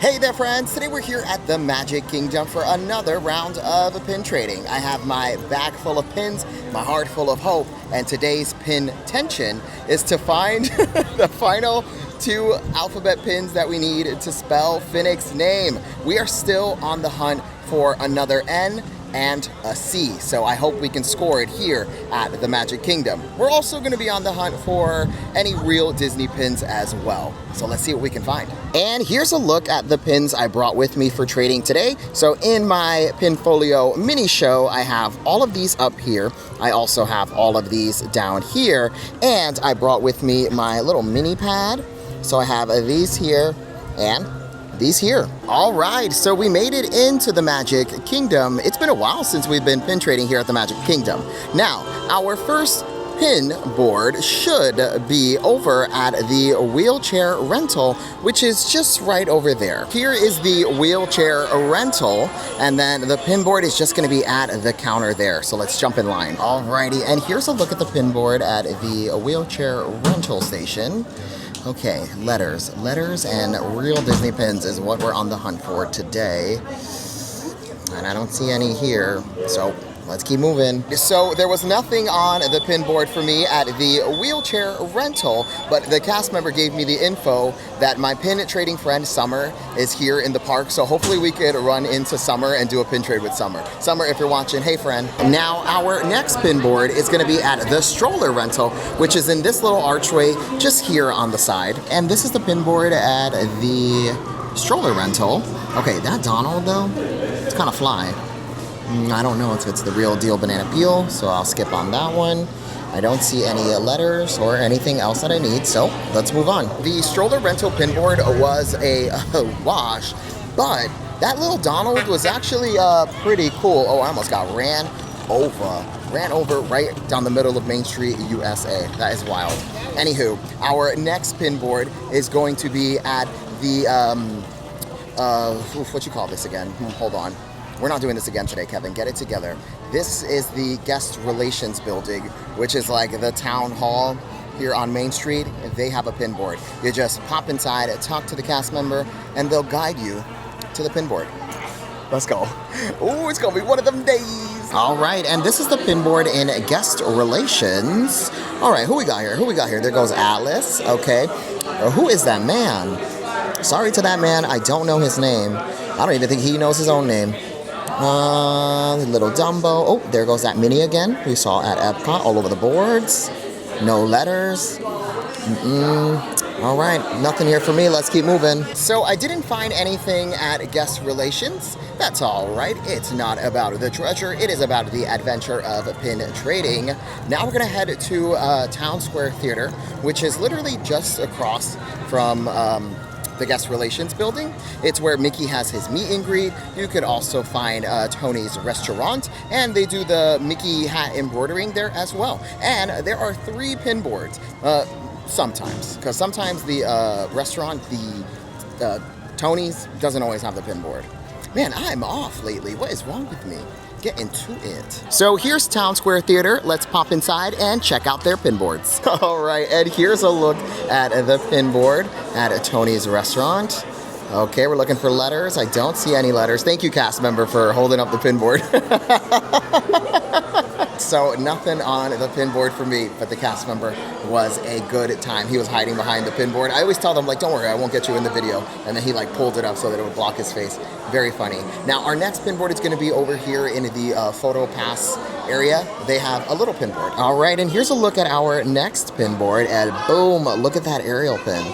Hey there friends, today we're here at the Magic Kingdom for another round of pin trading. I have my bag full of pins, my heart full of hope, and today's pin tension is to find the final 2 alphabet pins that we need to spell Finnick's name. We are still on the hunt for another N and a C, so I hope we can score it here at the Magic Kingdom. We're also going to be on the hunt for any real Disney pins as well, so let's see what we can find. And here's a look at the pins I brought with me for trading today. So in my Pinfolio mini show, I have all of these up here. I also have all of these down here, and I brought with me my little mini pad. So I have these here and these here. All right, so we made it into the Magic Kingdom. It's been a while since we've been pin trading here at the Magic Kingdom. Now, our first pin board should be over at the wheelchair rental, which is just right over there. Here is the wheelchair rental, and then the pin board is just gonna be at the counter there. So let's jump in line. Alrighty, and here's a look at the pin board at the wheelchair rental station. Okay, letters and real Disney pins is what we're on the hunt for today. And I don't see any here, so let's keep moving. So there was nothing on the pin board for me at the wheelchair rental, but the cast member gave me the info that my pin trading friend Summer is here in the park, so hopefully we could run into Summer and do a pin trade with Summer. Summer, if you're watching, hey friend. Now our next pin board is gonna be at the stroller rental, which is in this little archway just here on the side. And this is the pin board at the stroller rental. Okay, that Donald though, it's kind of fly. I don't know if it's the real deal banana peel, so I'll skip on that one. I don't see any letters or anything else that I need, so let's move on. The stroller rental pin board was a wash, but that little Donald was actually pretty cool. Oh, I almost got ran over right down the middle of Main Street, USA. That is wild. Anywho, our next pin board is going to be at the, what you call this again? Hold on. We're not doing this again today, Kevin. Get it together. This is the guest relations building, which is like the town hall here on Main Street. They have a pin board. You just pop inside, talk to the cast member, and they'll guide you to the pin board. Let's go. Oh, it's gonna be one of them days. All right, and this is the pin board in guest relations. All right, who we got here? There goes Alice, okay. Who is that man? Sorry to that man, I don't know his name. I don't even think he knows his own name. Little Dumbo. Oh, there goes that Minnie again. We saw at Epcot all over the boards. No letters. All right, nothing here for me. Let's keep moving. So I didn't find anything at guest relations. That's all right. It's not about the treasure. It is about the adventure of pin trading. Now we're gonna head to Town Square Theater, which is literally just across from the guest relations building. It's where Mickey has his meet and greet. You could also find Tony's restaurant, and they do the Mickey hat embroidering there as well. And there are 3 pin boards, sometimes, because sometimes the restaurant, the Tony's, doesn't always have the pin board. Man, I'm off lately. What is wrong with me? Get into it. So here's Town Square Theater. Let's pop inside and check out their pin boards. All right, and here's a look at the pin board at Tony's restaurant. Okay, we're looking for letters. I don't see any letters. Thank you, cast member, for holding up the pin board. So nothing on the pin board for me, but the cast member was a good time. He was hiding behind the pin board. I always tell them, like, don't worry, I won't get you in the video. And then he like pulled it up so that it would block his face. Very funny. Now our next pin board is gonna be over here in the photo pass area. They have a little pin board. All right, and here's a look at our next pin board, and boom, look at that aerial pin.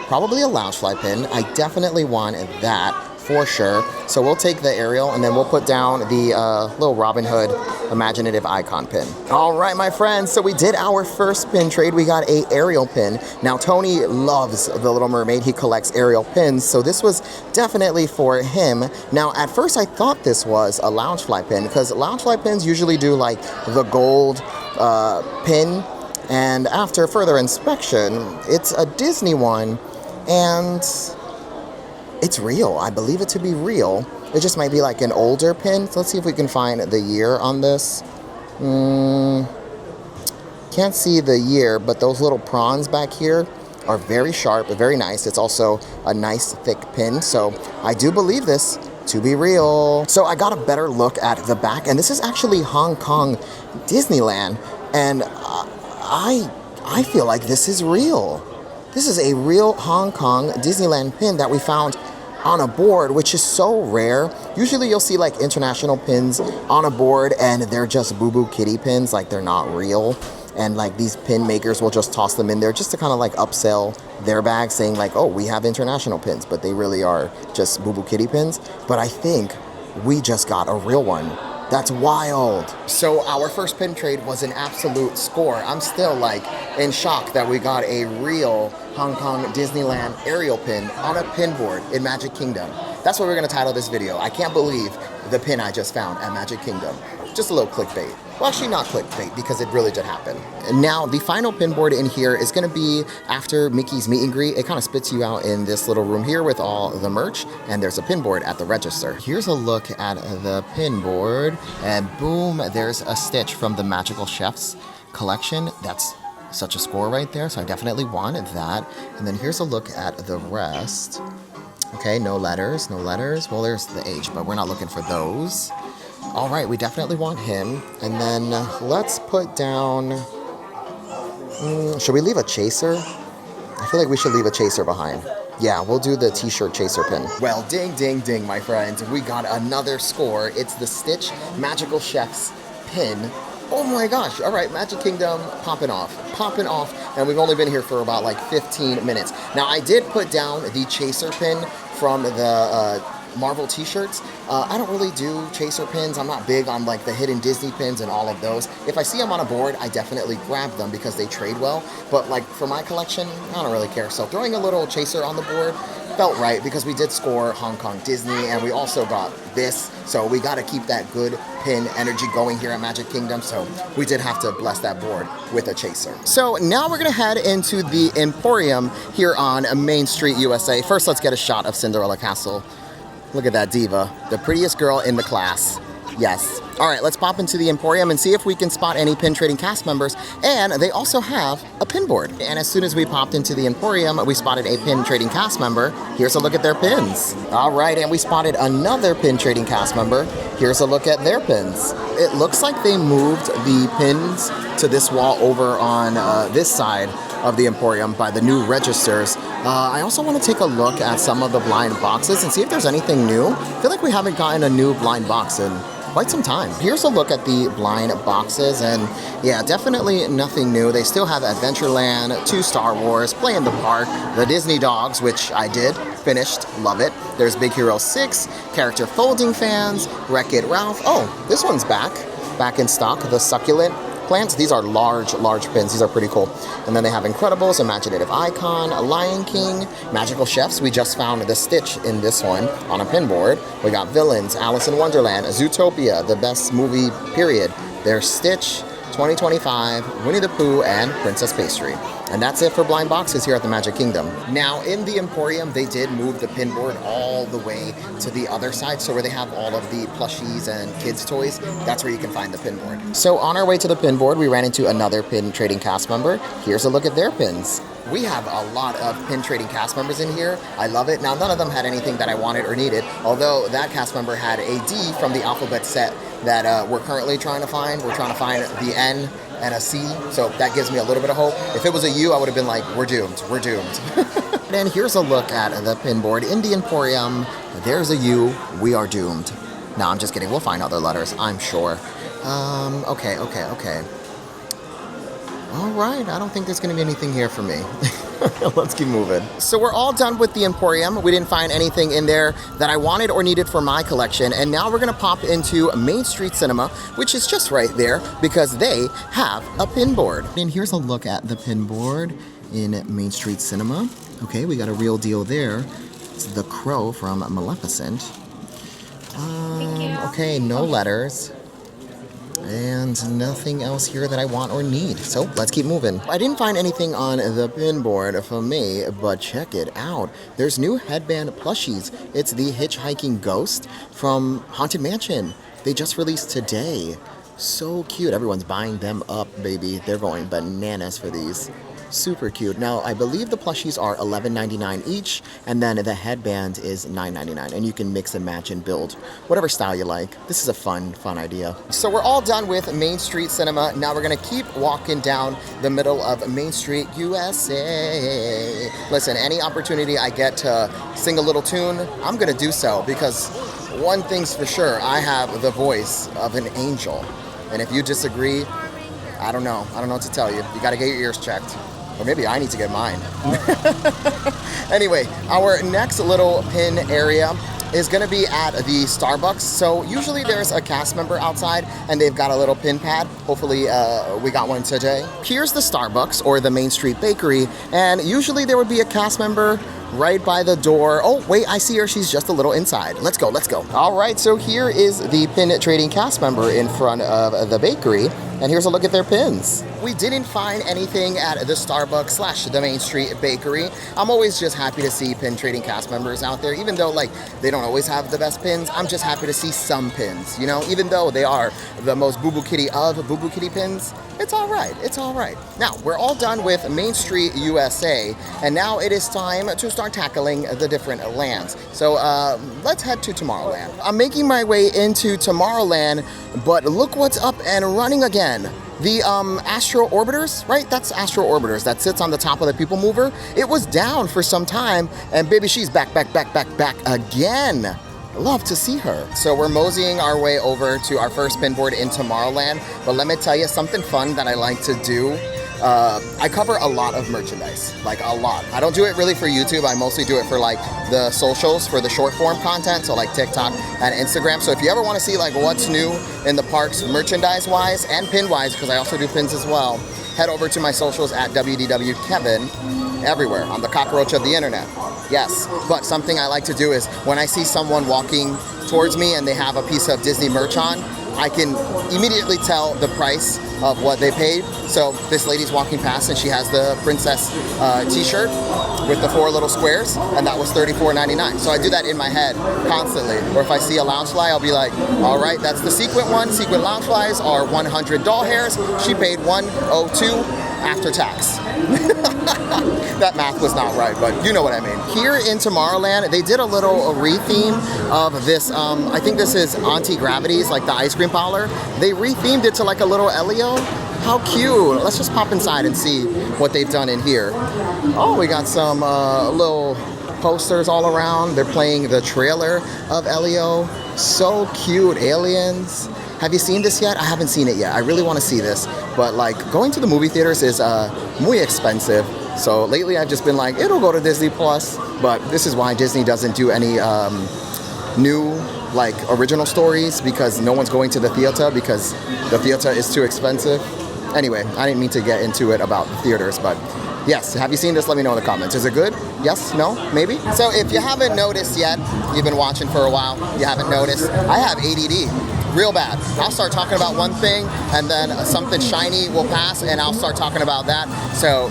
Probably a Loungefly pin. I definitely want that for sure. So we'll take the aerial and then we'll put down the little Robin Hood imaginative icon pin. All right, my friends, so we did our first pin trade. We got a aerial pin. Now Tony loves The Little Mermaid. He collects aerial pins, so this was definitely for him. Now at first I thought this was a Loungefly pin, because Loungefly pins usually do like the gold pin, and after further inspection, it's a Disney one, and it's real. I believe it to be real. It just might be like an older pin. So let's see if we can find the year on this. Can't see the year, but those little prawns back here are very sharp, very nice. It's also a nice thick pin, so I do believe this to be real. So I got a better look at the back, and this is actually Hong Kong Disneyland, and I feel like this is real. This is a real Hong Kong Disneyland pin that we found on a board, which is so rare. Usually you'll see like international pins on a board and they're just boo-boo kitty pins, like they're not real. And like these pin makers will just toss them in there just to kind of like upsell their bag, saying like, oh, we have international pins, but they really are just boo-boo kitty pins. But I think we just got a real one. That's wild. So our first pin trade was an absolute score. I'm still like in shock that we got a real Hong Kong Disneyland aerial pin on a pin board in Magic Kingdom. That's what we're gonna title this video. I can't believe the pin I just found at Magic Kingdom. Just a little clickbait. Well, actually not clickbait, because it really did happen. And now the final pin board in here is gonna be after Mickey's meet and greet. It kind of spits you out in this little room here with all the merch, and there's a pin board at the register. Here's a look at the pin board, and boom, there's a Stitch from the Magical Chefs collection. That's such a score right there, so I definitely wanted that. And then here's a look at the rest. Okay, no letters, no letters. Well, there's the H, but we're not looking for those. All right, we definitely want him. And then let's put down, should we leave a chaser? I feel like we should leave a chaser behind. Yeah, we'll do the t-shirt chaser pin. Well, ding, ding, ding, my friends. We got another score. It's the Stitch Magical Chefs pin. Oh my gosh, all right, Magic Kingdom popping off, and we've only been here for about like 15 minutes. Now, I did put down the chaser pin from the Marvel t-shirts. I don't really do chaser pins. I'm not big on like the hidden Disney pins and all of those. If I see them on a board, I definitely grab them because they trade well. But like for my collection, I don't really care. So throwing a little chaser on the board felt right because we did score Hong Kong Disney, and we also got this. So we got to keep that good pin energy going here at Magic Kingdom. So we did have to bless that board with a chaser. So now we're going to head into the Emporium here on Main Street, USA. First, let's get a shot of Cinderella Castle. Look at that diva, the prettiest girl in the class. Yes. All right, let's pop into the Emporium and see if we can spot any pin trading cast members. And they also have a pin board. And as soon as we popped into the Emporium, we spotted a pin trading cast member. Here's a look at their pins. All right, and we spotted another pin trading cast member. Here's a look at their pins. It looks like they moved the pins to this wall over on this side of the Emporium by the new registers. I also want to take a look at some of the blind boxes and see if there's anything new. I feel like we haven't gotten a new blind box in quite some time. Here's a look at the blind boxes, and yeah, definitely nothing new. They still have Adventureland, 2 Star Wars, Play in the Park, the Disney Dogs, which I did, finished, love it. There's Big Hero 6, Character Folding Fans, Wreck-It Ralph. Oh, this one's back in stock, the Succulent plants. These are large pins. These are pretty cool. And then they have Incredibles, Imaginative Icon, Lion King, Magical Chefs. We just found the Stitch in this one on a pin board. We got Villains, Alice in Wonderland, Zootopia, the best movie, period. There's Stitch, 2025, Winnie the Pooh, and Princess Pastry. And that's it for blind boxes here at the Magic Kingdom. Now, in the Emporium, they did move the pin board all the way to the other side, so where they have all of the plushies and kids' toys, that's where you can find the pin board. So on our way to the pin board, we ran into another pin trading cast member. Here's a look at their pins. We have a lot of pin trading cast members in here. I love it. Now, none of them had anything that I wanted or needed, although that cast member had a D from the alphabet set that we're currently trying to find. We're trying to find the N and a C, so that gives me a little bit of hope. If it was a U, I would have been like, we're doomed, we're doomed. And here's a look at the pin board in the Emporium. There's a U, we are doomed. No, I'm just kidding, we'll find other letters, I'm sure. Okay. All right, I don't think there's gonna be anything here for me. Let's keep moving. So we're all done with the Emporium. We didn't find anything in there that I wanted or needed for my collection. And now we're gonna pop into Main Street Cinema, which is just right there because they have a pin board. And here's a look at the pin board in Main Street Cinema. Okay, we got a real deal there. It's the Crow from Maleficent. Okay, no letters. And nothing else here that I want or need. So let's keep moving. I didn't find anything on the pin board for me, but check it out. There's new headband plushies. It's the Hitchhiking Ghost from Haunted Mansion. They just released today. So cute. Everyone's buying them up, baby. They're going bananas for these. Super cute. Now, I believe the plushies are $11.99 each, and then the headband is $9.99, and you can mix and match and build whatever style you like. This is a fun idea. So we're all done with Main Street Cinema. Now we're gonna keep walking down the middle of Main Street, USA. Listen, any opportunity I get to sing a little tune, I'm gonna do so, because one thing's for sure, I have the voice of an angel. And if you disagree, I don't know what to tell you. You gotta get your ears checked. Or maybe I need to get mine. Anyway, our next little pin area is gonna be at the Starbucks. So usually there's a cast member outside and they've got a little pin pad. Hopefully we got one today. Here's the Starbucks, or the Main Street Bakery, and usually there would be a cast member right by the door. Oh, wait, I see her. She's just a little inside. Let's go. All right, so here is the pin trading cast member in front of the bakery, and here's a look at their pins. We didn't find anything at the Starbucks / the Main Street Bakery. I'm always just happy to see pin trading cast members out there, even though like they don't always have the best pins. I'm just happy to see some pins, you know, even though they are the most boo-boo kitty of boo-boo kitty pins. It's all right. Now, we're all done with Main Street USA, and now it is time to start tackling the different lands. So let's head to Tomorrowland. I'm making my way into Tomorrowland, but look what's up and running again. The Astro Orbiters, right? That's Astro Orbiters that sits on the top of the People Mover. It was down for some time, and baby, she's back again. Love to see her. So we're moseying our way over to our first pinboard in Tomorrowland, but let me tell you something fun that I like to do. I cover a lot of merchandise, like a lot. I don't do it really for YouTube. I mostly do it for like the socials, for the short form content, so like TikTok and Instagram. So if you ever want to see like what's new in the parks merchandise wise and pin wise, because I also do pins as well, head over to my socials at WDW Kevin. Everywhere. I'm the cockroach of the internet. Yes, but something I like to do is when I see someone walking towards me and they have a piece of Disney merch on, I can immediately tell the price of what they paid. So this lady's walking past and she has the princess t-shirt with the 4 little squares, and that was $34.99. So I do that in my head constantly. Or if I see a Loungefly, I'll be like, all right, that's the sequin one. Sequin Loungeflies are 100 doll hairs. She paid $102 after tax. That math was not right, but you know what I mean. Here in Tomorrowland, they did a little re-theme of this, I think this is Auntie Gravity's, like the ice cream parlor. They re-themed it to like a little Elio. How cute. Let's just pop inside and see what they've done in here. Oh, we got some little posters all around. They're playing the trailer of Elio. So cute. Aliens. Have you seen this yet? I haven't seen it yet. I really want to see this, but like going to the movie theaters is muy expensive. So lately I've just been like, it'll go to Disney Plus, but this is why Disney doesn't do any new like original stories, because no one's going to the theater because the theater is too expensive. Anyway, I didn't mean to get into it about the theaters, but yes, have you seen this? Let me know in the comments. Is it good? Yes? No? Maybe? So if you haven't noticed yet, you've been watching for a while, you haven't noticed, I have ADD. Real bad. I'll start talking about one thing and then something shiny will pass and I'll start talking about that. So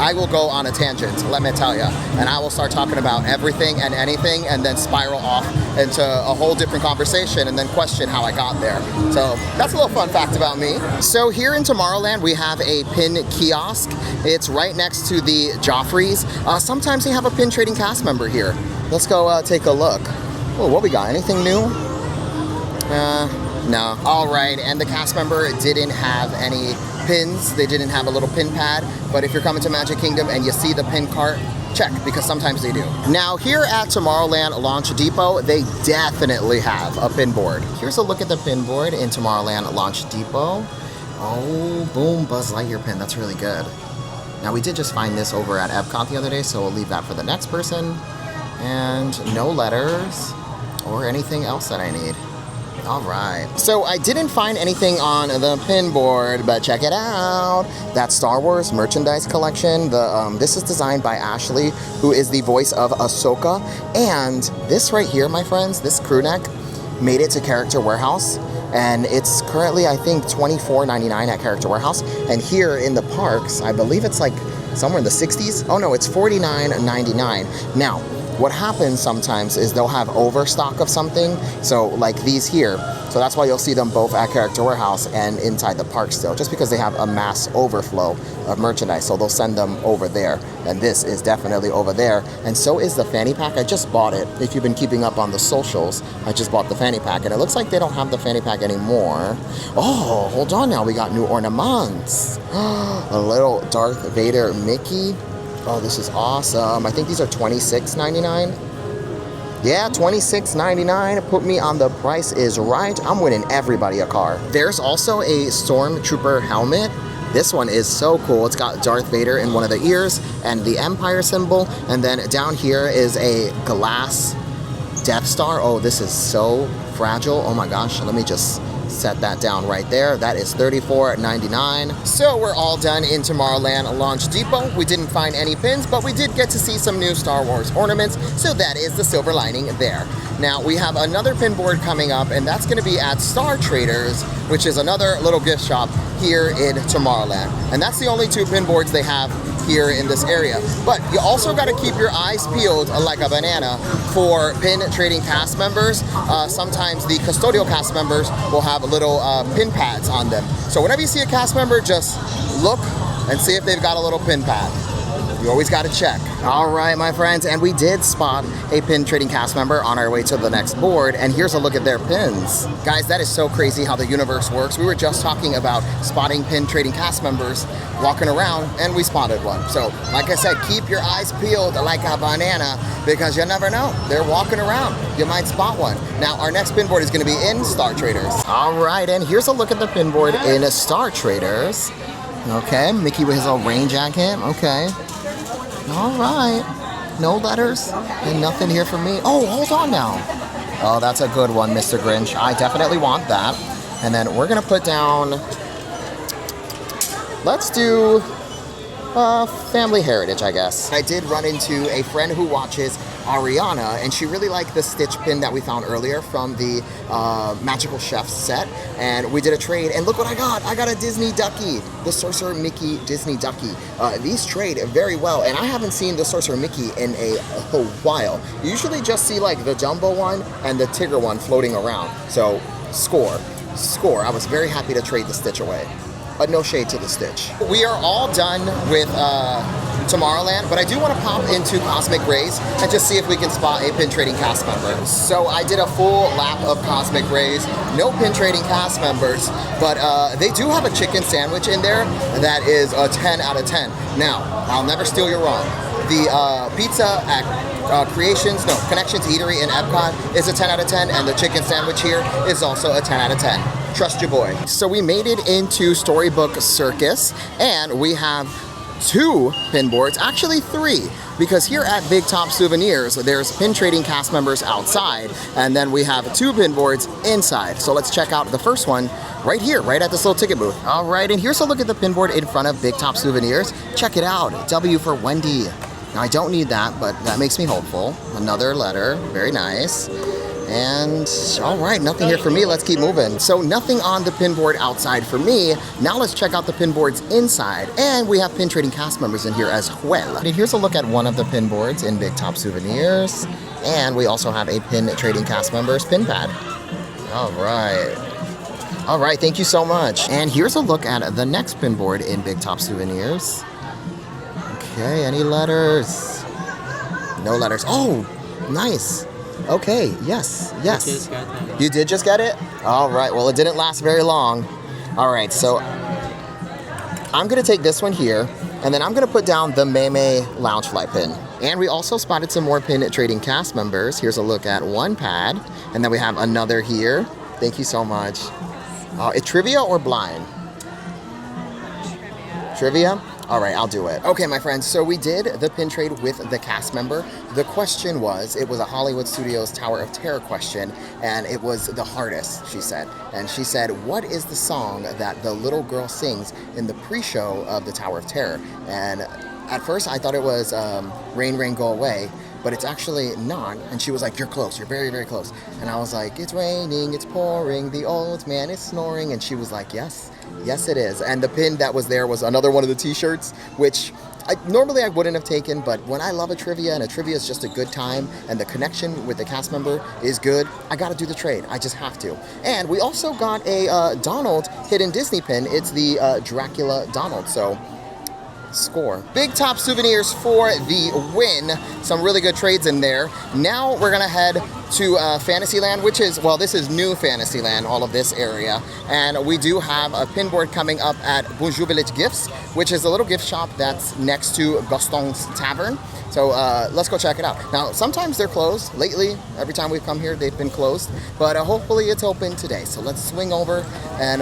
I will go on a tangent, let me tell you, and I will start talking about everything and anything and then spiral off into a whole different conversation and then question how I got there. So that's a little fun fact about me. So here in Tomorrowland, we have a pin kiosk. It's right next to the Joffreys. Sometimes they have a pin trading cast member here. Let's go take a look. Oh, what we got? Anything new? No. All right, and the cast member didn't have any pins. They didn't have a little pin pad, but if you're coming to Magic Kingdom and you see the pin cart, check, because sometimes they do. Now, here at Tomorrowland Launch Depot, they definitely have a pin board. Here's a look at the pin board in Tomorrowland Launch Depot. Oh, boom, Buzz Lightyear pin. That's really good. Now, we did just find this over at Epcot the other day, so we'll leave that for the next person. And no letters or anything else that I need. All right, so I didn't find anything on the pin board, but check it out. That Star Wars merchandise collection. This is designed by Ashley, who is the voice of Ahsoka. And this right here, my friends, this crew neck made it to Character Warehouse. And it's currently, I think, $24.99 at Character Warehouse. And here in the parks, I believe it's like somewhere in the 60s. Oh no, it's $49.99. Now, what happens sometimes is they'll have overstock of something, so like these here. So that's why you'll see them both at Character Warehouse and inside the park still, just because they have a mass overflow of merchandise. So they'll send them over there. And this is definitely over there. And so is the fanny pack. I just bought it. If you've been keeping up on the socials, I just bought the fanny pack. And it looks like they don't have the fanny pack anymore. Oh, hold on now. We got new ornaments. A little Darth Vader Mickey. Oh, this is awesome. I think these are $26.99. Yeah, $26.99. Put me on the Price is Right. I'm winning everybody a car. There's also a Stormtrooper helmet. This one is so cool. It's got Darth Vader in one of the ears and the Empire symbol. And then down here is a glass Death Star. Oh, this is so fragile. Oh my gosh. Let me just set that down right there. That is $34.99. So we're all done in Tomorrowland Launch Depot. We didn't find any pins, but we did get to see some new Star Wars ornaments, so that is the silver lining there. Now we have another pin board coming up, and that's going to be at Star Traders, which is another little gift shop here in Tomorrowland. And that's the only two pin boards they have here in this area. But you also got to keep your eyes peeled like a banana for pin trading cast members. Sometimes the custodial cast members will have little pin pads on them. So whenever you see a cast member, just look and see if they've got a little pin pad. You always got to check. All right, my friends, and we did spot a pin trading cast member on our way to the next board, and here's a look at their pins. Guys, that is so crazy how the universe works. We were just talking about spotting pin trading cast members walking around, and we spotted one. So, like I said, keep your eyes peeled like a banana, because you never know. They're walking around. You might spot one. Now, our next pin board is going to be in Star Traders. All right, and here's a look at the pin board in Star Traders. Okay, Mickey with his little rain jacket. Okay. All right, no letters and nothing here for me. Oh, hold on now. Oh, that's a good one, Mr. Grinch. I definitely want that. And then we're gonna put down, let's do family heritage, I guess. I did run into a friend who watches Ariana, and she really liked the Stitch pin that we found earlier from the Magical Chef set, and we did a trade, and look what I got. I got a Disney Ducky, the Sorcerer Mickey Disney Ducky. These trade very well, and I haven't seen the Sorcerer Mickey in a while. You usually just see like the Jumbo one and the Tigger one floating around, so score. I was very happy to trade the Stitch away. But no shade to the Stitch. We are all done with Tomorrowland, but I do want to pop into Cosmic Rays and just see if we can spot a pin trading cast member. So I did a full lap of Cosmic Rays, no pin trading cast members, but they do have a chicken sandwich in there that is a 10 out of 10. Now, I'll never steal your wrong. The pizza at Connection to Eatery in Epcot is a 10 out of 10, and the chicken sandwich here is also a 10 out of 10. Trust your boy. So we made it into Storybook Circus, and we have 2 pin boards, actually 3, because here at Big Top Souvenirs, there's pin trading cast members outside, and then we have 2 pin boards inside. So let's check out the first one right here, right at this little ticket booth. All right, and here's a look at the pin board in front of Big Top Souvenirs. Check it out, W for Wendy. Now I don't need that, but that makes me hopeful. Another letter, very nice. And all right, nothing here for me. Let's keep moving. So nothing on the pin board outside for me. Now let's check out the pin boards inside. And we have pin trading cast members in here as well. And here's a look at one of the pin boards in Big Top Souvenirs. And we also have a pin trading cast members pin pad. All right. All right, thank you so much. And here's a look at the next pin board in Big Top Souvenirs. Okay, any letters? No letters. Oh, nice. Okay, yes. You did just get it? All right, well, it didn't last very long. All right, so I'm gonna take this one here, and then I'm gonna put down the Meme Loungefly pin. And we also spotted some more pin trading cast members. Here's a look at one pad, and then we have another here. Thank you so much. Trivia or blind? Trivia? All right, I'll do it. Okay, my friends, so we did the pin trade with the cast member. The question was, it was a Hollywood Studios Tower of Terror question, and it was the hardest, she said. And she said, what is the song that the little girl sings in the pre-show of the Tower of Terror? And at first, I thought it was Rain, Rain, Go Away, but it's actually not. And she was like, you're close, you're very, very close. And I was like, it's raining, it's pouring, the old man is snoring. And she was like, yes, yes it is. And the pin that was there was another one of the t-shirts, which Normally I wouldn't have taken, but when I love a trivia and a trivia is just a good time and the connection with the cast member is good, I gotta do the trade. I just have to. And we also got a Donald hidden Disney pin. It's the Dracula Donald, so score. Big Top souvenirs for the win. Some really good trades in there. Now we're gonna head to Fantasyland, which is, well, this is new Fantasyland, all of this area. And we do have a pin board coming up at Bonjour Village Gifts, which is a little gift shop that's next to Gaston's Tavern. So let's go check it out. Now, sometimes they're closed. Lately, every time we've come here, they've been closed. But hopefully it's open today. So let's swing over and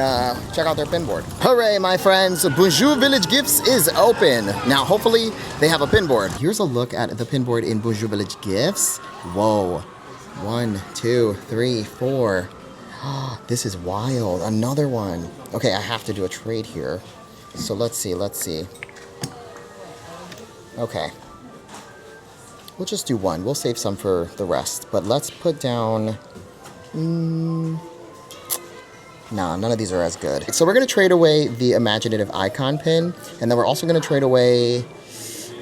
check out their pin board. Hooray, my friends. Bonjour Village Gifts is open. Now, hopefully they have a pin board. Here's a look at the pin board in Bonjour Village Gifts. Whoa. 1, 2, 3, 4. This is wild. Another one. Okay, I have to do a trade here. So let's see. Okay. We'll just do one. We'll save some for the rest. But let's put down... Nah, none of these are as good. So we're going to trade away the imaginative icon pin. And then we're also going to trade away...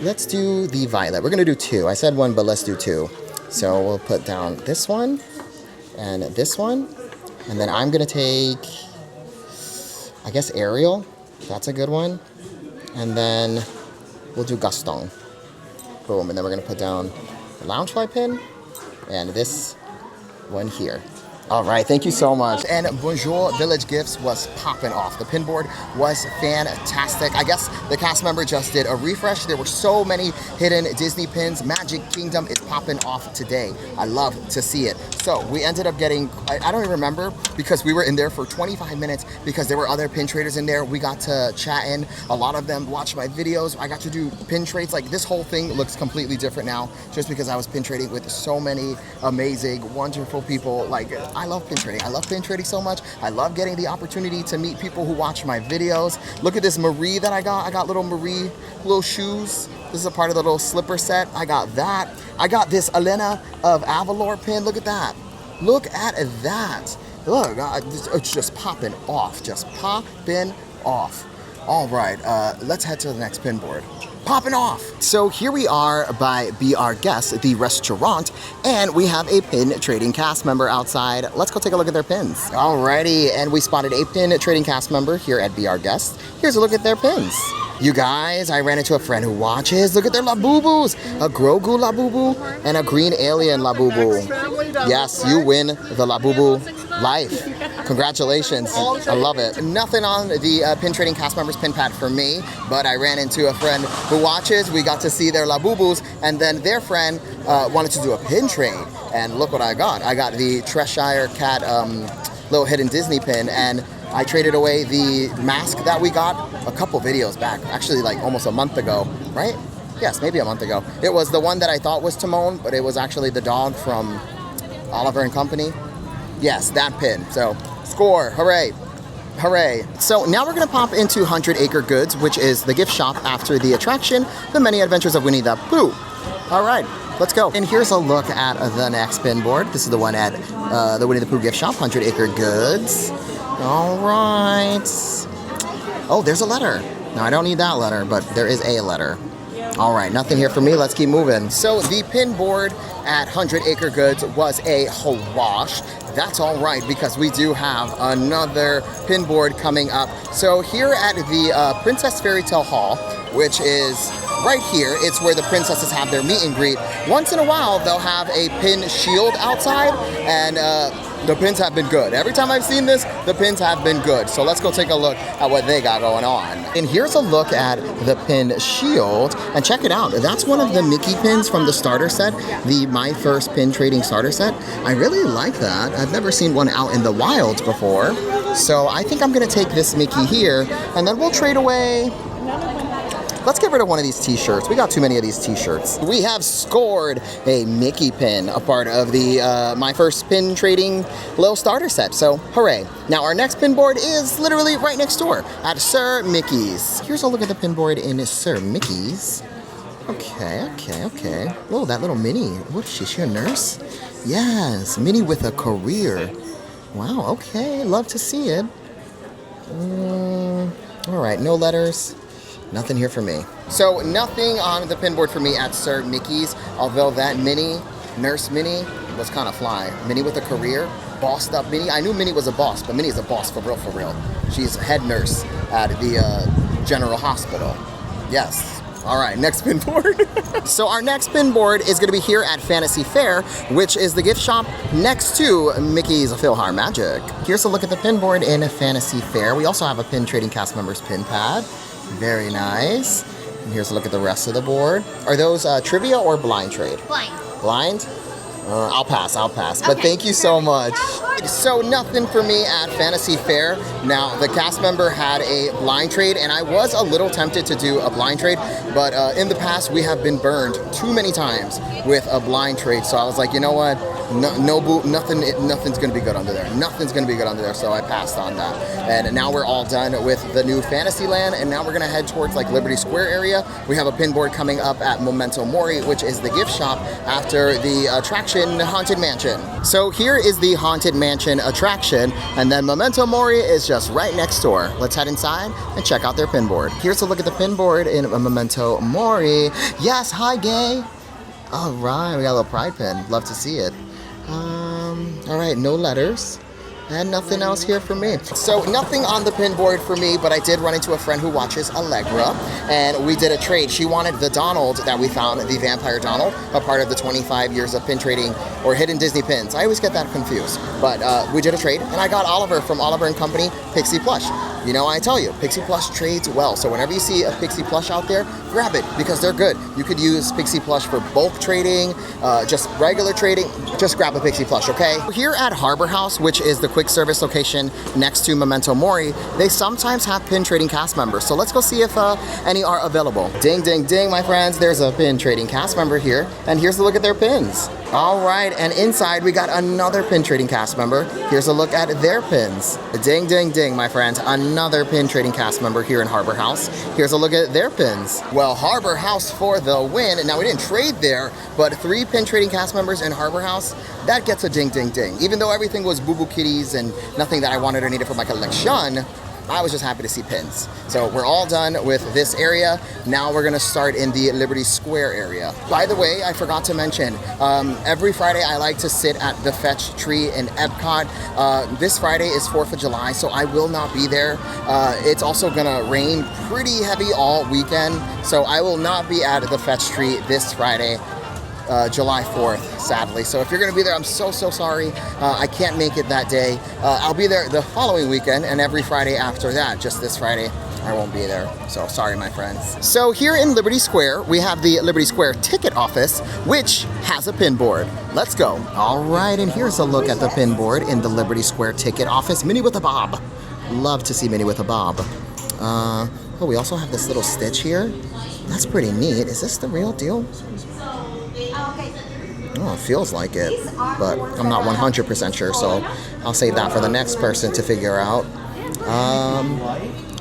Let's do the violet. We're going to do 2. I said 1, but let's do 2. So we'll put down this one and this one. And then I'm going to take, I guess, Ariel. That's a good one. And then we'll do Gaston. Boom. And then we're going to put down the Loungefly pin and this one here. All right, thank you so much. And Bonjour Village Gifts was popping off. The pin board was fantastic. I guess the cast member just did a refresh. There were so many hidden Disney pins. Magic Kingdom is popping off today. I love to see it. So we ended up getting, I don't even remember, because we were in there for 25 minutes because there were other pin traders in there. We got to chat in. A lot of them watched my videos. I got to do pin trades. Like, this whole thing looks completely different now just because I was pin trading with so many amazing, wonderful people. Like, I love pin trading. I love pin trading so much. I love getting the opportunity to meet people who watch my videos. Look at this Marie that I got. I got little Marie, little shoes. This is a part of the little slipper set. I got that. I got this Elena of Avalor pin. Look at that. Look at that. Look, it's just popping off. Just popping off. All right, let's head to the next pin board. Popping off. So here we are by Be Our Guest, the restaurant, and we have a pin trading cast member outside. Let's go take a look at their pins. Alrighty, and we spotted a pin trading cast member here at Be Our Guest. Here's a look at their pins. You guys, I ran into a friend who watches. Look at their Labubus. A Grogu Labubu and a green alien Labubu. Yes, you win the Labubu life. Congratulations. I love it. Nothing on the pin trading cast members pin pad for me, but I ran into a friend who watches. We got to see their Labubus, and then their friend wanted to do a pin trade. And look what I got. I got the Cheshire Cat little hidden Disney pin, and I traded away the mask that we got a couple videos back, actually like almost a month ago, right? Yes, maybe a month ago. It was the one that I thought was Timon, but it was actually the dog from Oliver and Company. Yes, that pin. So, score, hooray. Hooray. So now we're gonna pop into 100 Acre Goods, which is the gift shop after the attraction, The Many Adventures of Winnie the Pooh. All right, let's go. And here's a look at the next pin board. This is the one at the Winnie the Pooh gift shop, 100 Acre Goods. All right. Oh, there's a letter. Now, I don't need that letter, but there is a letter. All right, nothing here for me. Let's keep moving. So the pin board at 100 Acre Goods was a wash. That's all right, because we do have another pin board coming up. So here at the Princess Fairy Tale Hall, which is right here, it's where the princesses have their meet and greet. Once in a while, they'll have a pin shield outside, and the pins have been good. Every time I've seen this, the pins have been good. So let's go take a look at what they got going on. And here's a look at the pin shield, and check it out. That's one of the Mickey pins from the starter set, the My First Pin Trading starter set. I really like that. I've never seen one out in the wild before. So I think I'm gonna take this Mickey here, and then we'll trade away. Let's get rid of one of these t-shirts. We got too many of these t-shirts. We have scored a Mickey pin, a part of the My First Pin Trading little starter set. So, hooray. Now, our next pin board is literally right next door at Sir Mickey's. Here's a look at the pin board in Sir Mickey's. Okay. Oh, that little Minnie. What is she? Is she a nurse? Yes, Minnie with a career. Wow, okay. Love to see it. All right, no letters. Nothing here for me. So nothing on the pin board for me at Sir Mickey's, although that Minnie, Nurse Minnie, was kind of fly. Minnie with a career, bossed up Minnie. I knew Minnie was a boss, but Minnie is a boss for real, for real. She's head nurse at the General Hospital. Yes. All right, next pin board. So our next pin board is gonna be here at Fantasy Fair, which is the gift shop next to Mickey's PhilharMagic. Here's a look at the pin board in Fantasy Fair. We also have a pin trading cast members pin pad. Very nice. And here's a look at the rest of the board. Are those trivia or blind trade? Blind. Blind? I'll pass, but thank you so much. So nothing for me at Fantasy Fair. Now, the cast member had a blind trade, and I was a little tempted to do a blind trade, but in the past, we have been burned too many times with a blind trade, so I was like, you know what? Nothing's gonna be good under there. Nothing's gonna be good under there, so I passed on that. And now we're all done with the new Fantasyland, and now we're gonna head towards like Liberty Square area. We have a pin board coming up at Momento Mori, which is the gift shop after the attraction Haunted Mansion. So here is the Haunted Mansion attraction, and then Momento Mori is just right next door. Let's head inside and check out their pin board. Here's a look at the pin board in Memento Mori. Yes, hi gay. All right, we got a little pride pin. Love to see it. All right, no letters. And nothing else here for me. So nothing on the pin board for me, but I did run into a friend who watches Allegra, and we did a trade. She wanted the Donald that we found, the Vampire Donald, a part of the 25 years of pin trading or hidden Disney pins. I always get that confused. But we did a trade, and I got Oliver from Oliver & Company Pixie Plush. You know, I tell you, Pixie Plush trades well. So whenever you see a Pixie Plush out there, grab it because they're good. You could use Pixie Plush for bulk trading, just regular trading. Just grab a Pixie Plush, okay? Here at Harbor House, which is the quick service location next to Memento Mori, they sometimes have pin trading cast members. So let's go see if any are available. Ding, ding, ding, my friends. There's a pin trading cast member here. And here's a look at their pins. All right, and inside we got another pin trading cast member. Here's a look at their pins. Ding, ding, ding, my friends. Another pin trading cast member here in Harbor House. Here's a look at their pins. Well, Harbor House for the win. Now, we didn't trade there, but 3 pin trading cast members in Harbor House, that gets a ding, ding, ding. Even though everything was boo-boo kitties and nothing that I wanted or needed for my collection, I was just happy to see pins. So we're all done with this area. Now we're gonna start in the Liberty Square area. By the way, I forgot to mention, every Friday I like to sit at the Fetch Tree in Epcot. This Friday is 4th of July, so I will not be there. It's also gonna rain pretty heavy all weekend, so I will not be at the Fetch Tree this Friday. July 4th, sadly. So if you're gonna be there, I'm so sorry. I can't make it that day. I'll be there the following weekend and every Friday after that. Just this Friday, I won't be there. So sorry, my friends. So here in Liberty Square, we have the Liberty Square ticket office, which has a pin board. Let's go. All right, and here's a look at the pin board in the Liberty Square ticket office. Minnie with a bob. Love to see Minnie with a bob. Oh, we also have this little stitch here. That's pretty neat. Is this the real deal? Oh, it feels like it, but I'm not 100% sure, so I'll save that for the next person to figure out.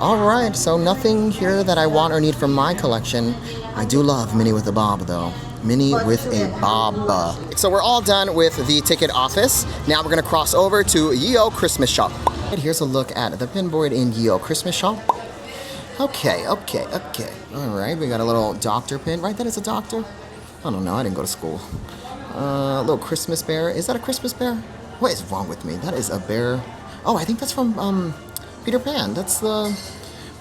All right, so nothing here that I want or need from my collection. I do love Minnie with a bob, though. Minnie with a bob. So we're all done with the ticket office. Now we're gonna cross over to Yeo Christmas Shop. And here's a look at the pin board in Yeo Christmas Shop. Okay. All right, we got a little doctor pin. Right, that is a doctor? I don't know, I didn't go to school. Little Christmas bear. Is that a Christmas bear? What is wrong with me? That is a bear. Oh, I think that's from Peter Pan. That's the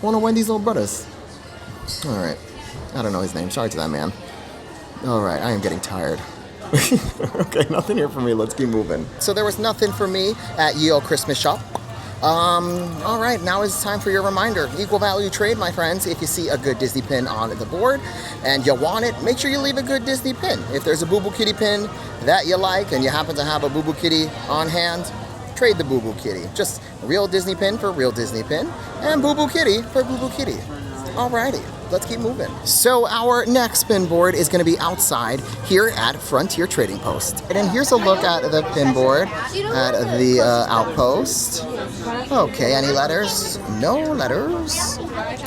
one of Wendy's little brothers. All right. I don't know his name. Sorry to that man. All right, I am getting tired. Okay, nothing here for me. Let's keep moving. So there was nothing for me at Yeo Christmas Shop. All right, now it's time for your reminder. Equal value trade, my friends. If you see a good Disney pin on the board and you want it, make sure you leave a good Disney pin. If there's a Boo Boo Kitty pin that you like and you happen to have a Boo Boo Kitty on hand, trade the Boo Boo Kitty. Just real Disney pin for real Disney pin and Boo Boo Kitty for Boo Boo Kitty. Alrighty. Let's keep moving. So our next pin board is going to be outside here at Frontier Trading Post. And then here's a look at the pin board at the outpost. Okay, any letters? No letters.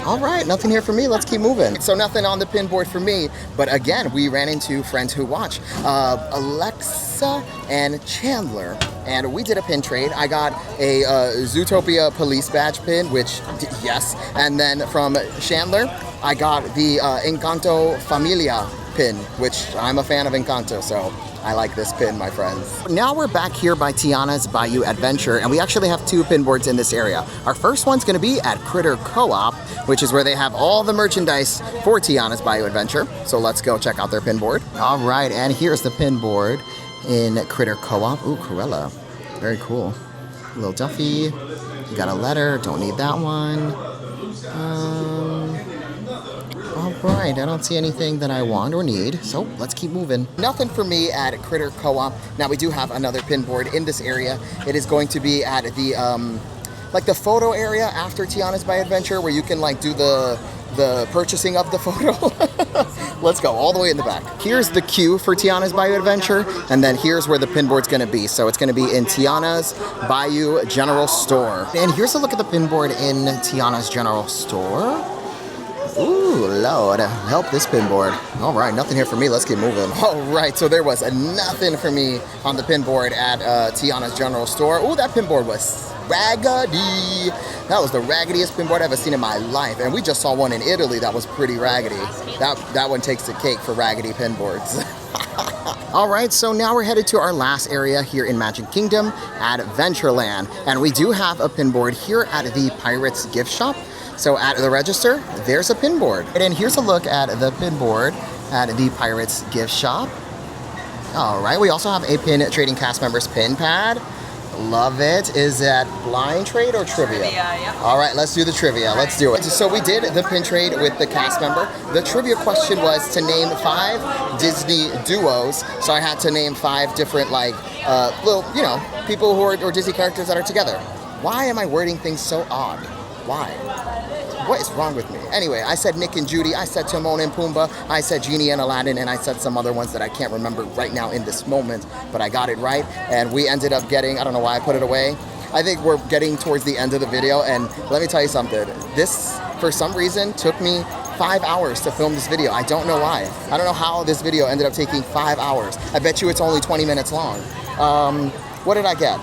All right, nothing here for me. Let's keep moving. So nothing on the pin board for me. But again, we ran into friends who watch. Alexa and Chandler. And we did a pin trade. I got a Zootopia police badge pin, which, yes. And then from Chandler, I got the Encanto Familia pin, which I'm a fan of Encanto, so I like this pin, my friends. Now we're back here by Tianas Bayou Adventure, and we actually have 2 pin boards in this area. Our first one's gonna be at Critter CoOp, which is where they have all the merchandise for Tianas Bayou Adventure. So let's go check out their pin board. All right, and here's the pin board in Critter CoOp. Ooh, Cruella, very cool. Little Duffy, you got a letter, don't need that one. All right, I don't see anything that I want or need, so let's keep moving. Nothing for me at Critter CoOp. Now we do have another pin board in this area. It is going to be at the like the photo area after Tianas Bayou Adventure, where you can like do the purchasing of the photo. Let's go all the way in the back. Here's the queue for Tianas Bayou Adventure, and then here's where the pin board's gonna be. So it's gonna be in Tianas Bayou General Store. And here's a look at the pin board in Tianas General Store. Ooh, Lord, help this pin board. All right, nothing here for me. Let's keep moving. All right, so there was nothing for me on the pin board at Tianas General Store. Ooh, that pin board was raggedy. That was the raggediest pin board I've ever seen in my life. And we just saw one in Italy that was pretty raggedy. That one takes the cake for raggedy pin boards. All right, so now we're headed to our last area here in Magic Kingdom, Adventureland. And we do have a pin board here at the Pirates Gift Shop. So at the register, there's a pin board. And here's a look at the pin board at the Pirates Gift Shop. All right, we also have a pin trading cast members pin pad. Love it. Is that blind trade or trivia? Trivia, yeah. All right, let's do the trivia. Let's do it. So we did the pin trade with the cast member. The trivia question was to name 5 Disney duos. So I had to name 5 different like little, you know, people who are or Disney characters that are together. Why am I wording things so odd? Why? What is wrong with me? Anyway, I said Nick and Judy, I said Timon and Pumbaa, I said Genie and Aladdin, and I said some other ones that I can't remember right now in this moment, but I got it right, and we ended up getting, I don't know why I put it away. I think we're getting towards the end of the video, and let me tell you something. This, for some reason, took me 5 hours to film this video. I don't know why. I don't know how this video ended up taking 5 hours. I bet you it's only 20 minutes long. What did I get?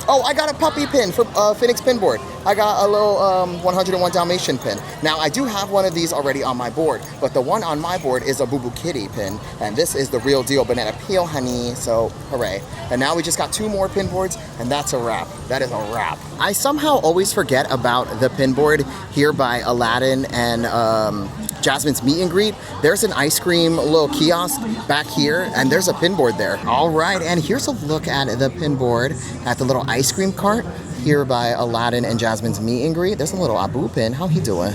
Oh, I got a puppy pin for Phoenix pin board. I got a little 101 Dalmatian pin. Now, I do have one of these already on my board, but the one on my board is a Boo Boo Kitty pin, and this is the real deal banana peel, honey, so hooray. And now we just got 2 more pin boards, and that's a wrap. That is a wrap. I somehow always forget about the pin board here by Aladdin and Jasmine's meet and greet. There's an ice cream little kiosk back here, and there's a pin board there. All right, and here's a look at the pin board at the little ice cream cart here by Aladdin and Jasmine's meet and greet. There's a little Abu pin. How he doing?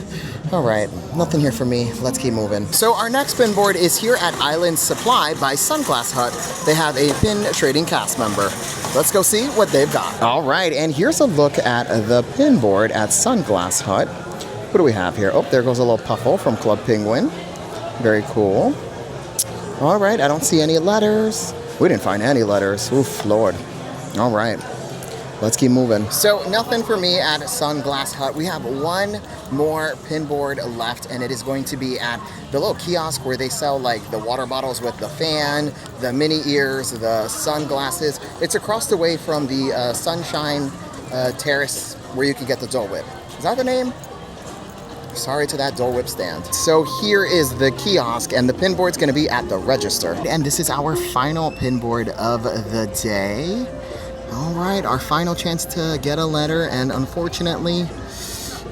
All right, nothing here for me. Let's keep moving. So our next pin board is here at Island Supply by Sunglass Hut. They have a pin trading cast member. Let's go see what they've got. All right, and here's a look at the pin board at Sunglass Hut. What do we have here? Oh, there goes a little Puffle from Club Penguin. Very cool. All right, I don't see any letters. We didn't find any letters. Oof, Lord. All right, let's keep moving. So nothing for me at Sunglass Hut. We have one more pin board left, and it is going to be at the little kiosk where they sell like the water bottles with the fan, the mini ears, the sunglasses. It's across the way from the Sunshine Terrace where you can get the Dole Whip. Is that the name? Sorry to that Dole Whip stand. So here is the kiosk, and the pin board's gonna be at the register. And this is our final pin board of the day. All right, our final chance to get a letter, and unfortunately,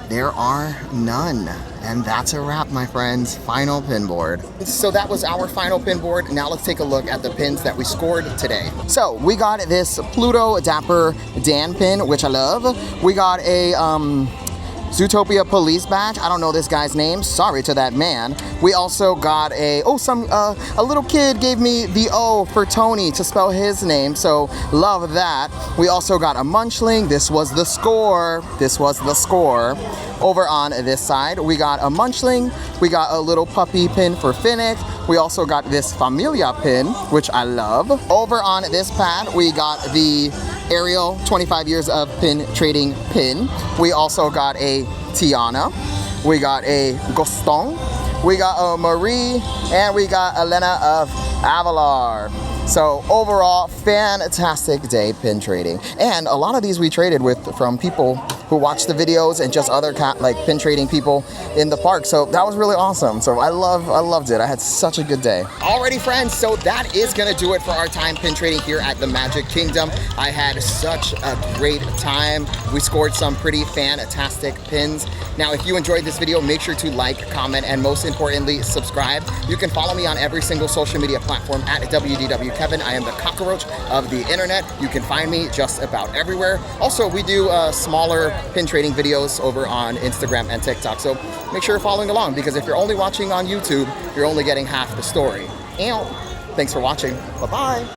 there are none. And that's a wrap, my friends. Final pin board. So that was our final pin board. Now let's take a look at the pins that we scored today. So we got this Pluto Dapper Dan pin, which I love. We got a Zootopia police badge. I don't know this guy's name. Sorry to that man. We also got a little kid gave me the O for Tony to spell his name, so love that. We also got a Munchling. This was the score. This was the score. Over on this side, we got a Munchling. We got a little puppy pin for Finnick. We also got this Familia pin, which I love. Over on this pad, we got the Ariel 25 years of pin trading pin. We also got a Tiana. We got a Gaston. We got a Marie, and we got Elena of Avalar. So overall, fantastic day pin trading. And a lot of these we traded with from people who watch the videos and just other like pin trading people in the park. So that was really awesome. So I loved it. I had such a good day. Alrighty friends, so that is gonna do it for our time pin trading here at the Magic Kingdom. I had such a great time. We scored some pretty fantastic pins. Now, if you enjoyed this video, make sure to like, comment, and most importantly, subscribe. You can follow me on every single social media platform at WDW Kevin. I am the cockroach of the internet. You can find me just about everywhere. Also, we do smaller pin trading videos over on Instagram and TikTok. So make sure you're following along, because if you're only watching on YouTube, you're only getting half the story. Thanks for watching. Bye-bye.